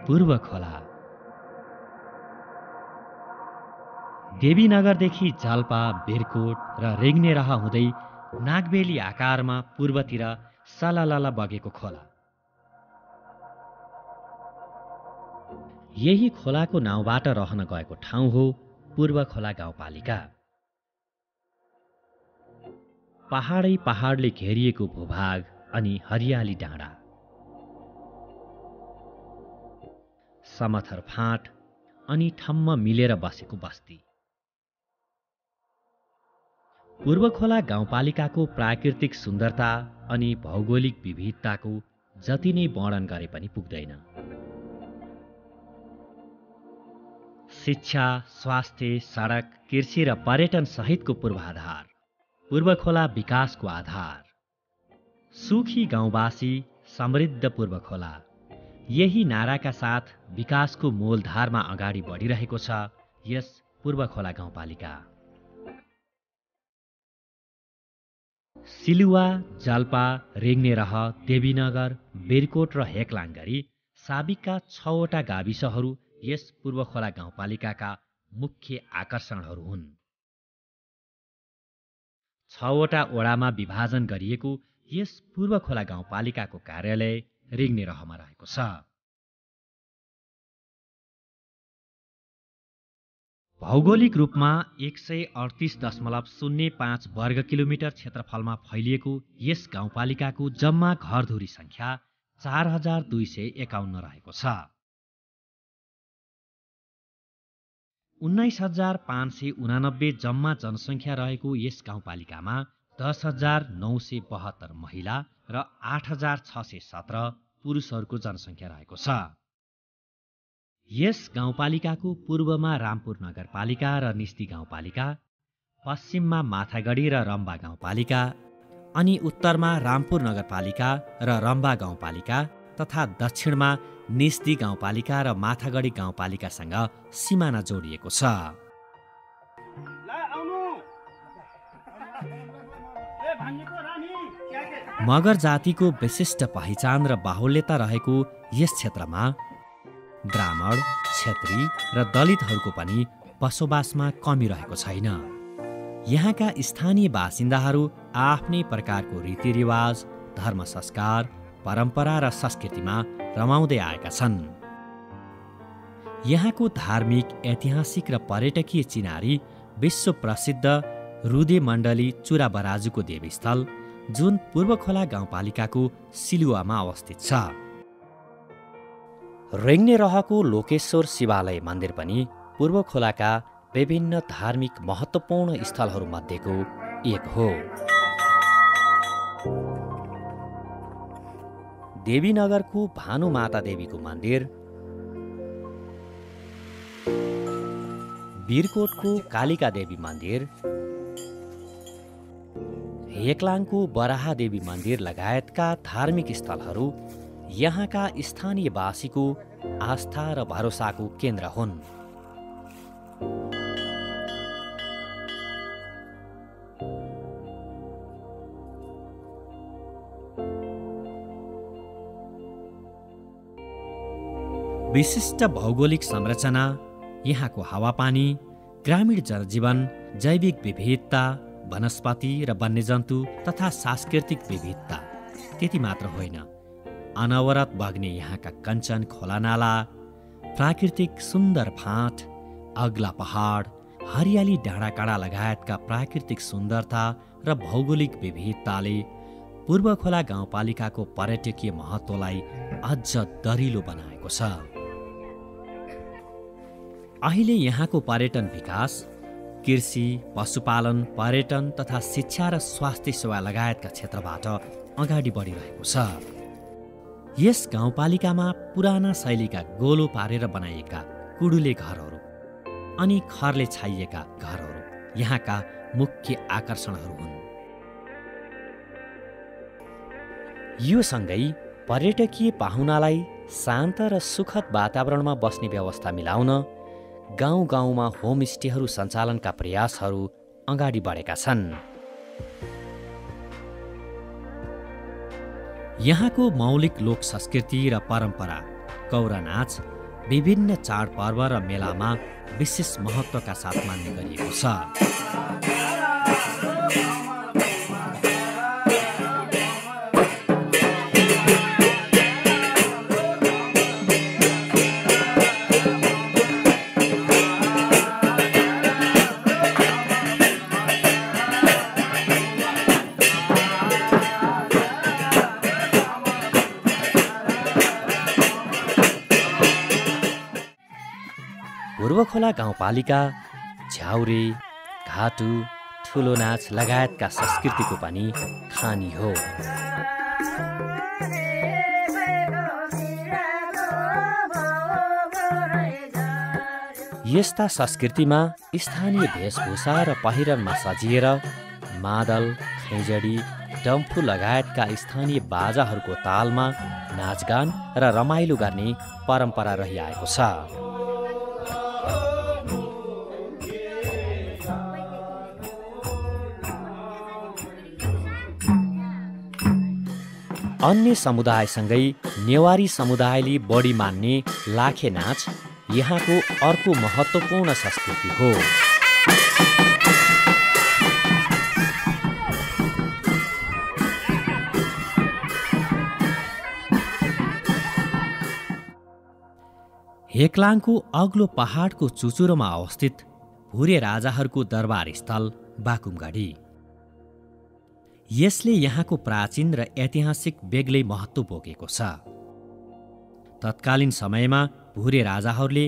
पूर्व खोला। देवीनगरदेखि जाल्पा, बिरकोट र रेग्नेराहा हुँदै नागबेली आकारमा पूर्वतिर सललल बगेको खोला। यही खोलाको नाउँबाट रहन गएको ठाउँ हो पूर्व खोला गाउँपालिका। पहाडै पहाडले घेरिएको भूभाग अनि हरियाली डाँडा, समथर फाँट अनि ठम्म मिलेर बसेको बस्ती। पूर्व खोला गाउँपालिकाको प्राकृतिक सुन्दरता अनि भौगोलिक विविधताको जति नै वर्णन गरे पनि पुग्दैन। शिक्षा, स्वास्थ्य, सडक, कृषि र पर्यटन सहितको पूर्वाधार, पूर्व खोला विकासको आधार। सुखी गाउँवासी, समृद्ध पूर्व खोला, यही नाराका साथ विकासको मूलधारमा अगाडि बढिरहेको छ यस पूर्व खोला गाउँपालिका। सिलुवा, जाल्पा, रेग्नेरह, देवीनगर, बिरकोट र हेक्लाङ गरी साबिकका 6वटा गाविसहरू यस पूर्व खोला गाउँपालिकाका मुख्य आकर्षणहरू हुन्। 6वटा वडामा विभाजन गरिएको यस पूर्व खोला गाउँपालिकाको कार्यालय रेग्नेरहमा रहेको छ। भौगोलिक रूपमा 138.05 वर्ग किलोमिटर क्षेत्रफलमा फैलिएको यस गाउँपालिकाको जम्मा घरधुरी संख्या 4251 रहेको छ। 19,589 जम्मा जनसङ्ख्या रहेको यस गाउँपालिकामा 10,972 महिला र 8,617 पुरुषहरूको जनसङ्ख्या रहेको छ। यस गाउँपालिकाको पूर्वमा रामपुर नगरपालिका र निस्ती गाउँपालिका, पश्चिममा माथागढी र रम्बा गाउँपालिका अनि उत्तरमा रामपुर नगरपालिका र रम्बा गाउँपालिका तथा दक्षिणमा निस्ती गाउँपालिका र माथागढी गाउँपालिकासँग सिमाना जोडिएको छ। मगर जातिको विशिष्ट पहिचान र बाहुल्यता रहेको यस क्षेत्रमा ब्राह्मण, क्षेत्री र दलितहरूको पनि बसोबासमा कमी रहेको छैन। यहाँका स्थानीय बासिन्दाहरू आफ्नै प्रकारको रीतिरिवाज, धर्म संस्कार, परम्परा र संस्कृतिमा रमाउँदै आएका छन्। यहाँको धार्मिक, ऐतिहासिक र पर्यटकीय चिनारी विश्व प्रसिद्ध रुदे मण्डली चुरा बराजुको देवीस्थल, जुन पूर्व खोला गाउँपालिकाको सिलुवामा अवस्थित छ। रेग्नेरहको लोकेश्वर शिवालय मन्दिर पनि पूर्व खोलाका विभिन्न धार्मिक महत्त्वपूर्ण स्थलहरूमध्येको एक हो। देवीनगरको भानुमाता देवीको मन्दिर, बिरकोटको कालिका देवी मन्दिर, हेक्लाङको बराहा देवी मन्दिर लगायतका धार्मिक स्थलहरू यहाँका स्थानीयवासीको आस्था र भरोसाको केन्द्र हुन्। विशिष्ट भौगोलिक संरचना, यहाँको हावापानी, ग्रामीण जनजीवन, जैविक विविधता, वनस्पति र वन्यजन्तु तथा सांस्कृतिक विविधता त्यति मात्र होइन, अनवरत बग्ने यहाँका कञ्चन खोलानाला, प्राकृतिक सुन्दर फाँट, अग्ला पहाड, हरियाली डाँडाकाँडा लगायतका प्राकृतिक सुन्दरता र भौगोलिक विविधताले पूर्व खोला गाउँपालिकाको पर्यटकीय महत्त्वलाई अझ दरिलो बनाएको छ। अहिले यहाँको पर्यटन विकास कृषि, पशुपालन, पर्यटन तथा शिक्षा र स्वास्थ्य सेवा लगायतका क्षेत्रबाट अगाडि बढिरहेको छ। यस गाउँपालिकामा पुराना शैलीका गोलो पारेर बनाइएका कुडुले घरहरू अनि खरले छाइएका घरहरू यहाँका मुख्य आकर्षणहरू हुन्। यो सँगै पर्यटकीय पाहुनालाई शान्त र सुखद वातावरणमा बस्ने व्यवस्था मिलाउन गाउँ-गाउँमा होमस्टेहरू सञ्चालनका प्रयासहरू अगाडि बढेका छन्। यहाँको मौलिक लोक संस्कृति र परम्परा, कौरा नाच विभिन्न चाडपर्व र मेलामा विशेष महत्त्वका साथ मान्ने गरिएको छ। पूर्वखोला गाउँपालिका झ्याउरे, घाटु, ठुलो नाच लगायतका संस्कृतिको पनि खानी हो। यस्ता संस्कृतिमा स्थानीय वेशभूषा र पहिरनमा सजिएर मादल, खैँजडी, डम्फु लगायतका स्थानीय बाजाहरूको तालमा नाचगान र रमाइलो गर्ने परम्परा रहिआएको छ। अन्य समुदायसँगै नेवारी समुदायले बढी मान्ने लाखे नाच यहाँको अर्को महत्त्वपूर्ण संस्कृति हो। हेक्लाङको अग्लो पहाडको चुचुरोमा अवस्थित भुरे राजाहरूको दरबार स्थल बाकुमगढी। यसले यहाँको प्राचीन र ऐतिहासिक बेग्लै महत्त्व बोकेको छ। तत्कालीन समयमा भुरे राजाहरूले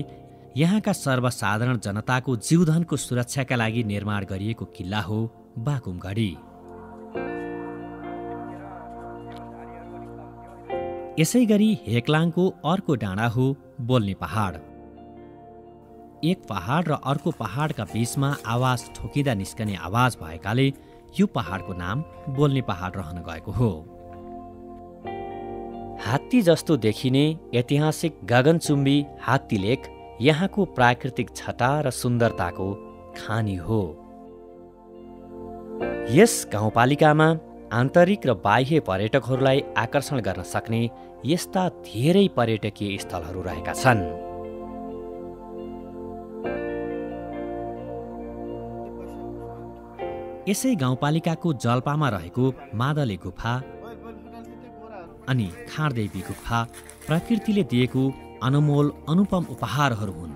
यहाँका सर्वसाधारण जनताको जीवधनको सुरक्षाका लागि निर्माण गरिएको किल्ला हो बाकुमगढी। यसैगरी हेक्लाङको अर्को डाँडा हो बोल्ने पहाड। एक पहाड र अर्को पहाडका बीचमा आवाज ठोकिँदा निस्कने आवाज भएकाले यो पहाडको नाम बोल्ने पहाड रहन गएको हो। हात्ती जस्तो देखिने ऐतिहासिक गगनचुम्बी हात्ती लेक यहाँको प्राकृतिक छटा र सुन्दरताको खानी हो। यस गाउँपालिकामा आन्तरिक र बाह्य पर्यटकहरूलाई आकर्षण गर्न सक्ने यस्ता धेरै पर्यटकीय स्थलहरू रहेका छन्। यसै गाउँपालिकाको जलपामा रहेको मादले गुफा अनि खाँडदेवी गुफा प्रकृतिले दिएको अनमोल अनुपम उपहारहरू हुन्।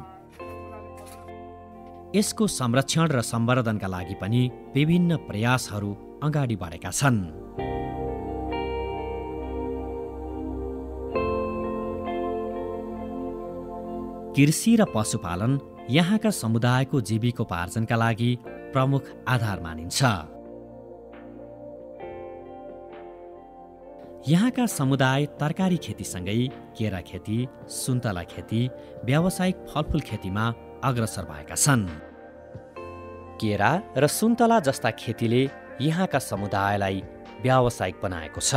यसको संरक्षण र सम्वर्धनका लागि पनि विभिन्न प्रयासहरू अगाडि बढेका छन्। कृषि र पशुपालन यहाँका समुदायको जीविकोपार्जनका लागि प्रमुख आधार मानिन्छ। यहाँका समुदाय तरकारी खेतीसँगै केरा खेती, सुन्तला खेती, व्यावसायिक फलफुल खेतीमा अग्रसर भएका छन्। केरा र सुन्तला जस्ता खेतीले यहाँका समुदायलाई व्यावसायिक बनाएको छ।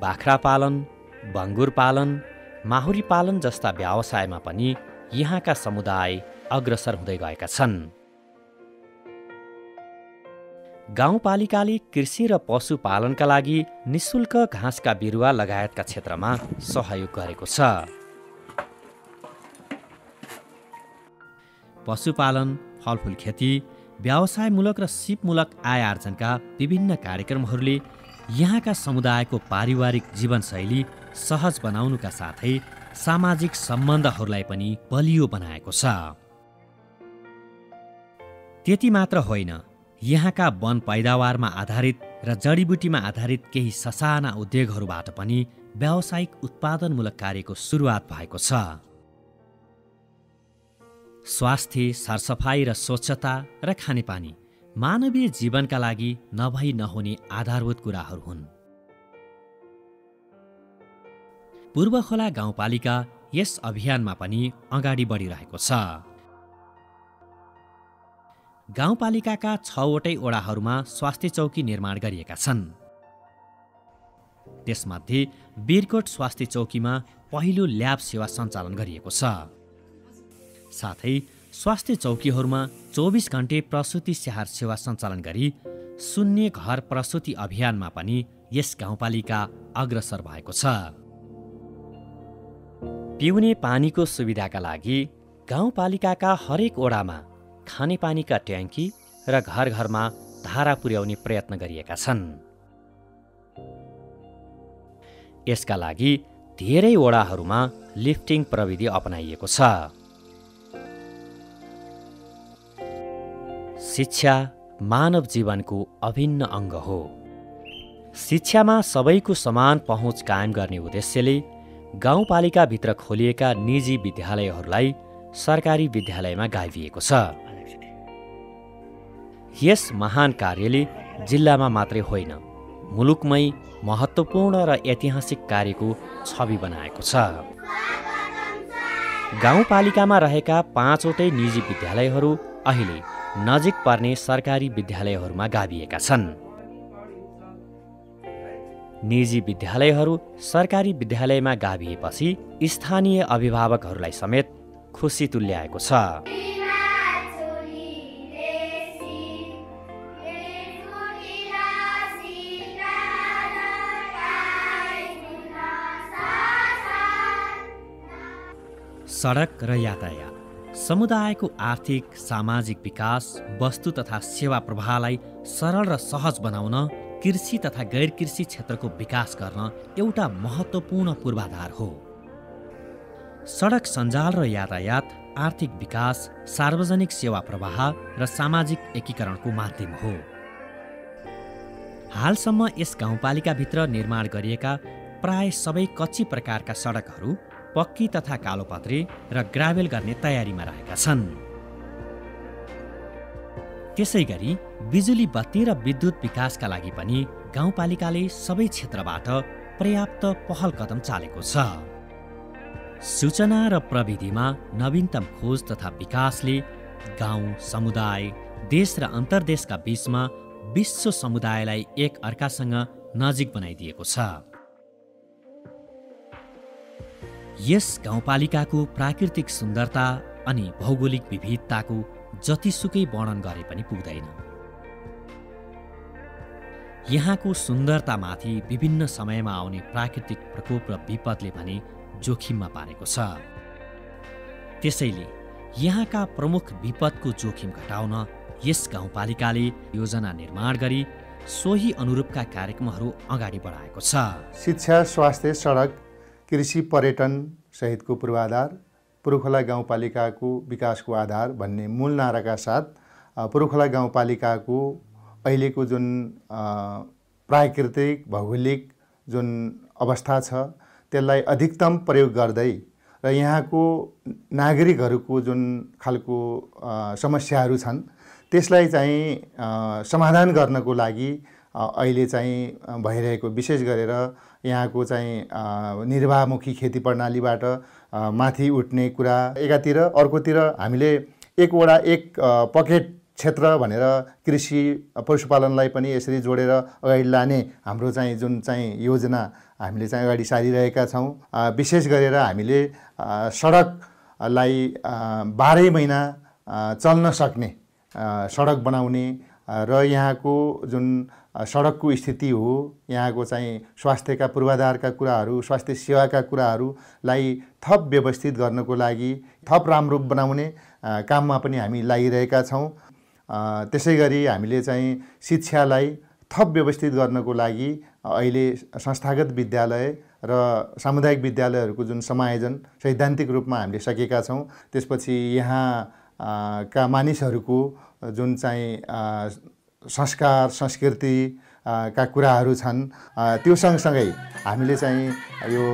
बाख्रा पालन, बङ्गुर पालन, माहुरी पालन जस्ता व्यवसायमा पनि यहाँका समुदाय अग्रसर हुँदै गएका छन्। गाउँपालिकाले कृषि र पशुपालनका लागि निशुल्क घाँसका बिरुवा लगायतका क्षेत्रमा सहयोग गरेको छ। पशुपालन, फलफुल खेती, व्यवसायमूलक र सिपमूलक आय आर्जनका विभिन्न कार्यक्रमहरूले यहाँका समुदायको पारिवारिक जीवनशैली सहज बनाउनुका साथै सामाजिक सम्बन्धहरूलाई पनि बलियो बनाएको छ। त्यति मात्र होइन, यहाँका वन पैदावारमा आधारित र जडीबुटीमा आधारित केही ससाना उद्योगहरूबाट पनि व्यावसायिक उत्पादनमूलक कार्यको सुरुवात भएको छ। स्वास्थ्य, सरसफाइ र स्वच्छता र खानेपानी मानवीय जीवनका लागि नभई नहुने आधारभूत कुराहरू हुन्। पूर्वखोला गाउँपालिका यस अभियानमा पनि अगाडि बढिरहेको छ। गाउँपालिकाका 6वटै वडाहरूमा स्वास्थ्य चौकी निर्माण गरिएका छन्। त्यसमध्ये बिरकोट स्वास्थ्य चौकीमा पहिलो ल्याब सेवा सञ्चालन गरिएको छ। साथै स्वास्थ्य चौकीहरूमा 24 घण्टे प्रसुति स्याहार सेवा सञ्चालन गरी शून्य घर प्रसुति अभियानमा पनि यस गाउँपालिका अग्रसर भएको छ। पिउने पानीको सुविधाका लागि गाउँपालिकाका हरेक ओडामा खानेपानीका ट्याङ्की र घर घरमा धारा पुर्याउने प्रयत्न गरिएका छन्। यसका लागि धेरै ओडाहरूमा लिफ्टिङ प्रविधि अपनाइएको छ। शिक्षा मानव जीवनको अभिन्न अङ्ग हो। शिक्षामा सबैको समान पहुँच कायम गर्ने उद्देश्यले गाउँपालिकाभित्र खोलिएका निजी विद्यालयहरूलाई सरकारी विद्यालयमा गाभिएको छ। यस महान कार्यले जिल्लामा मात्रै होइन, मुलुकमै महत्त्वपूर्ण र ऐतिहासिक कार्यको छवि बनाएको छ। गाउँपालिकामा रहेका 5वटै निजी विद्यालयहरू अहिले नजिक पर्ने सरकारी विद्यालयहरूमा गाभिएका छन्। निजी विद्यालयहरू सरकारी विद्यालयमा गाभिएपछि स्थानीय अभिभावकहरूलाई समेत खुसी तुल्याएको छ। सडक र यातायात समुदायको आर्थिक सामाजिक विकास, वस्तु तथा सेवा प्रवाहलाई सरल र सहज बनाउन कृषि तथा गैर कृषि क्षेत्रको विकास गर्न एउटा महत्त्वपूर्ण पूर्वाधार हो। सडक सञ्जाल र यातायात आर्थिक विकास, सार्वजनिक सेवा प्रवाह र सामाजिक एकीकरणको माध्यम हो। हालसम्म यस गाउँपालिकाभित्र निर्माण गरिएका प्राय सबै कच्ची प्रकारका सडकहरू पक्की तथा कालोपत्रे र ग्राभेल गर्ने तयारीमा रहेका छन्। त्यसैगरी बिजुली बत्ती र विद्युत विकासका लागि पनि गाउँपालिकाले सबै क्षेत्रबाट पर्याप्त पहल कदम चालेको छ। सूचना र प्रविधिमा नवीनतम खोज तथा विकासले गाउँ, समुदाय, देश र अन्तर्देशका बीचमा विश्व समुदायलाई एक अर्कासँग नजिक बनाइदिएको छ। यस गाउँपालिकाको प्राकृतिक सुन्दरता अनि भौगोलिक विविधताको जतिसुकै वर्णन गरे पनि पुग्दैन। यहाँको सुन्दरतामाथि विभिन्न समयमा आउने प्राकृतिक प्रकोप र विपदले भने जोखिममा पारेको छ। त्यसैले यहाँका प्रमुख विपदको जोखिम घटाउन यस गाउँपालिकाले योजना निर्माण गरी सोही अनुरूपका कार्यक्रमहरू अगाडि बढाएको छ। शिक्षा, स्वास्थ्य, सडक, कृषि, पर्यटन सहितको पूर्वाधार पुरुखोला गाउँपालिकाको विकासको आधार भन्ने मूल नाराका साथ पुरुखोला गाउँपालिकाको अहिलेको जुन प्राकृतिक भौगोलिक जुन अवस्था छ त्यसलाई अधिकतम प्रयोग गर्दै र यहाँको नागरिकहरूको जुन खालको समस्याहरू छन् त्यसलाई चाहिँ समाधान गर्नको लागि अहिले चाहिँ भइरहेको विशेष गरेर यहाँको चाहिँ निर्वाहमुखी खेती प्रणालीबाट माथि उठ्ने कुरा एकातिर, अर्कोतिर हामीले एक वडा एक पकेट क्षेत्र भनेर कृषि पशुपालनलाई पनि यसरी जोडेर अगाडि लाने हाम्रो चाहिँ जुन चाहिँ योजना हामीले चाहिँ अगाडि सारिरहेका छौँ। विशेष गरेर हामीले सडकलाई 12 महिना चल्न सक्ने सडक बनाउने र यहाँको जुन सडकको स्थिति हो, यहाँको चाहिँ स्वास्थ्यका पूर्वाधारका कुराहरू, स्वास्थ्य सेवाका कुराहरूलाई थप व्यवस्थित गर्नको लागि, थप राम्रो बनाउने काममा पनि हामी लागिरहेका छौँ। त्यसै गरी हामीले चाहिँ शिक्षालाई थप व्यवस्थित गर्नको लागि अहिले संस्थागत विद्यालय र सामुदायिक विद्यालयहरूको जुन समायोजन सैद्धान्तिक रूपमा हामीले सकेका छौँ। त्यसपछि यहाँका मानिसहरूको जुन चाहिँ संस्कार, संस्कृति का कुराहरू छन् त्यो सँगसँगै हामीले चाहिँ यो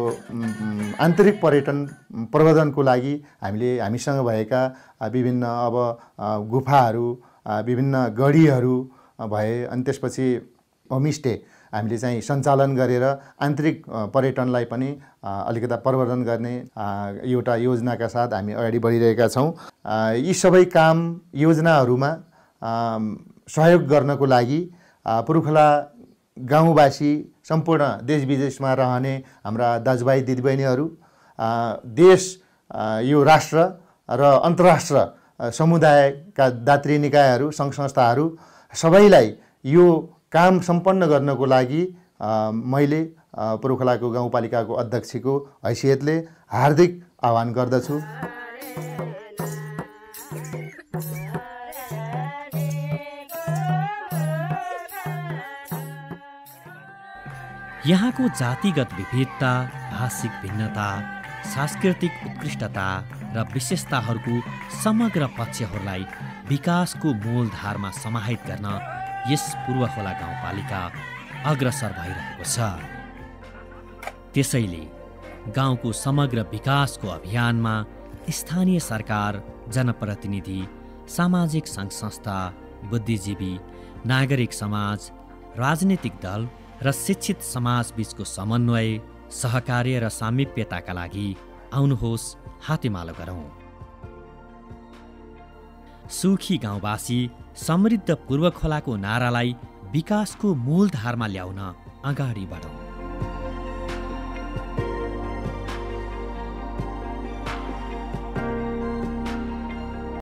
आन्तरिक पर्यटन प्रवर्धनको लागि हामीसँग भएका विभिन्न अब गुफाहरू, विभिन्न गढीहरू भए, अनि त्यसपछि होमस्टे हामीले चाहिँ सञ्चालन गरेर आन्तरिक पर्यटनलाई पनि अलिकता प्रवर्धन गर्ने एउटा योजनाका साथ हामी अगाडि बढिरहेका छौँ। यी सबै काम योजनाहरूमा सहयोग गर्नको लागि पुरुखोला गाउँवासी, सम्पूर्ण देश विदेशमा रहने हाम्रा दाजुभाइ दिदीबहिनीहरू, देश, यो राष्ट्र र अन्तर्राष्ट्र समुदायका दात्री निकायहरू, सङ्घ संस्थाहरू सबैलाई यो काम सम्पन्न गर्नको लागि मैले पुरुखोलाको गाउँपालिकाको अध्यक्षको हैसियतले हार्दिक आह्वान गर्दछु। यहाँको जातिगत विविधता, भाषिक भिन्नता, सांस्कृतिक उत्कृष्टता र विशेषताहरूको समग्र पक्षहरूलाई विकासको मूलधारमा समाहित गर्न यस पूर्वखोला गाउँपालिका अग्रसर भइरहेको छ। त्यसैले गाउँको समग्र विकासको अभियानमा स्थानीय सरकार, जनप्रतिनिधि, सामाजिक सङ्घ-संस्था, बुद्धिजीवी, नागरिक समाज, राजनीतिक दल र शिक्षित समाज बीचको समन्वय, सहकार्य र सामिप्यताका लागि आउनुहोस् हातेमालो गरौँ। सुखी गाउँवासी समृद्ध पूर्वखोलाको नारालाई विकासको मूलधारमा ल्याउन अगाडि बढौँ।